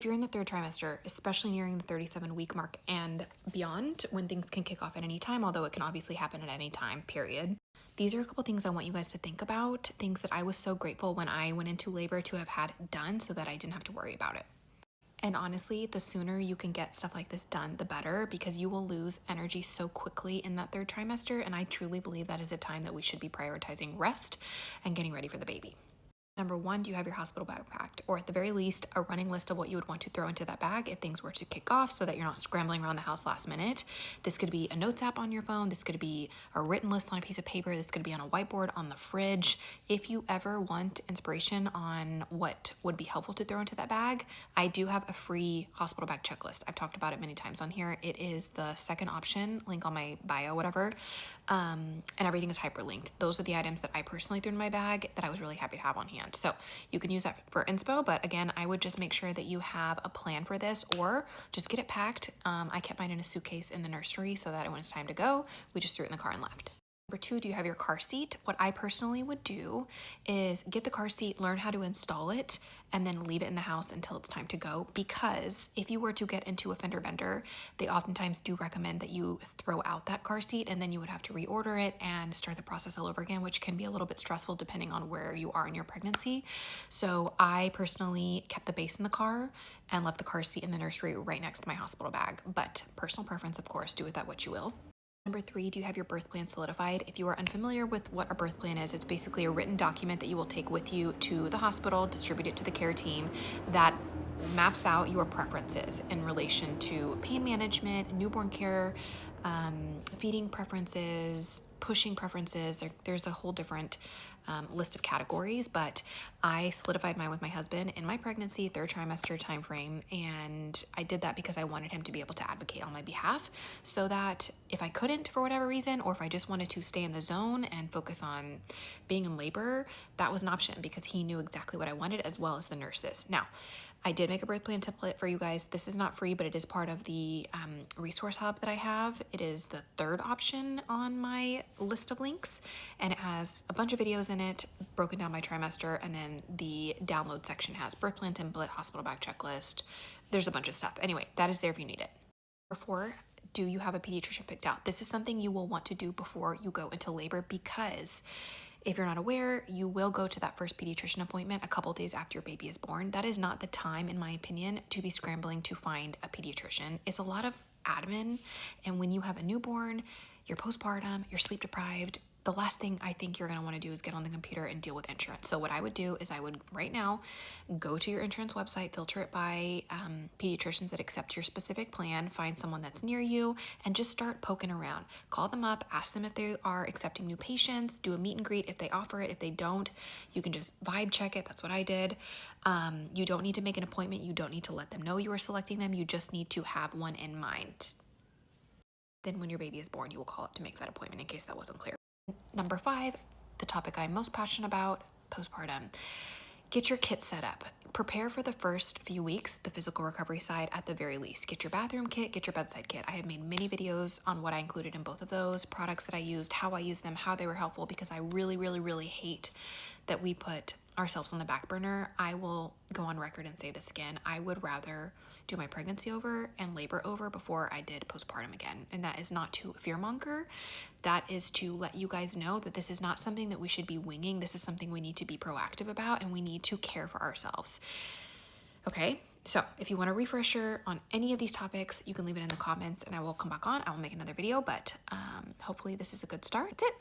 If you're in the third trimester, especially nearing the 37-week mark and beyond, when things can kick off at any time, although it can obviously happen at any time, period. These are a couple things I want you guys to think about, things that I was so grateful when I went into labor to have had done so that I didn't have to worry about it. And honestly, the sooner you can get stuff like this done, the better, because you will lose energy so quickly in that third trimester. And I truly believe that is a time that we should be prioritizing rest and getting ready for the baby. Number one, do you have your hospital bag packed? Or at the very least, a running list of what you would want to throw into that bag if things were to kick off so that you're not scrambling around the house last minute. This could be a notes app on your phone. This could be a written list on a piece of paper. This could be on a whiteboard on the fridge. If you ever want inspiration on what would be helpful to throw into that bag, I do have a free hospital bag checklist. I've talked about it many times on here. It is the second option, link on my bio, whatever. And everything is hyperlinked. Those are the items that I personally threw in my bag that I was really happy to have on hand. So you can use that for inspo, but again, I would just make sure that you have a plan for this or just get it packed. I kept mine in a suitcase in the nursery so that when it's time to go, we just threw it in the car and left. Number two, do you have your car seat? What I personally would do is get the car seat, learn how to install it, and then leave it in the house until it's time to go. Because if you were to get into a fender bender, they oftentimes do recommend that you throw out that car seat and then you would have to reorder it and start the process all over again, which can be a little bit stressful depending on where you are in your pregnancy. So I personally kept the base in the car and left the car seat in the nursery right next to my hospital bag. But personal preference, of course, do with that what you will. Number three, do you have your birth plan solidified? If you are unfamiliar with what a birth plan is, it's basically a written document that you will take with you to the hospital, distribute it to the care team that maps out your preferences in relation to pain management, newborn care, feeding preferences, pushing preferences. There's a whole different list of categories, but I solidified mine with my husband in my pregnancy, third trimester time frame, and I did that because I wanted him to be able to advocate on my behalf so that if I couldn't for whatever reason, or if I just wanted to stay in the zone and focus on being in labor, that was an option because he knew exactly what I wanted as well as the nurses. Now, I did make a birth plan template for you guys. This is not free, but it is part of the resource hub that I have. It is the third option on my list of links, and it has a bunch of videos in it broken down by trimester, and then the download section has birth plan template, hospital bag checklist. There's a bunch of stuff. Anyway, that is there if you need it. Number four, do you have a pediatrician picked out? This is something you will want to do before you go into labor because if you're not aware, you will go to that first pediatrician appointment a couple days after your baby is born. That is not the time, in my opinion, to be scrambling to find a pediatrician. It's a lot of admin, and when you have a newborn, you're postpartum, you're sleep deprived, the last thing I think you're going to want to do is get on the computer and deal with insurance. So what I would do is I would right now go to your insurance website, filter it by pediatricians that accept your specific plan, find someone that's near you, and just start poking around. Call them up, ask them if they are accepting new patients, do a meet and greet if they offer it. If they don't, you can just vibe check it. That's what I did. You don't need to make an appointment. You don't need to let them know you are selecting them. You just need to have one in mind. Then when your baby is born, you will call up to make that appointment in case that wasn't clear. Number five, the topic I'm most passionate about, postpartum. Get your kit set up. Prepare for the first few weeks, the physical recovery side at the very least. Get your bathroom kit, get your bedside kit. I have made many videos on what I included in both of those, products that I used, how I used them, how they were helpful, because I really, really, really hate that we put ourselves on the back burner. I will go on record and say this again. I would rather do my pregnancy over and labor over before I did postpartum again. And that is not to fearmonger. That is to let you guys know that this is not something that we should be winging. This is something we need to be proactive about, and we need to care for ourselves. Okay, so if you want a refresher on any of these topics, you can leave it in the comments and I will come back on. I will make another video, but hopefully this is a good start. That's it.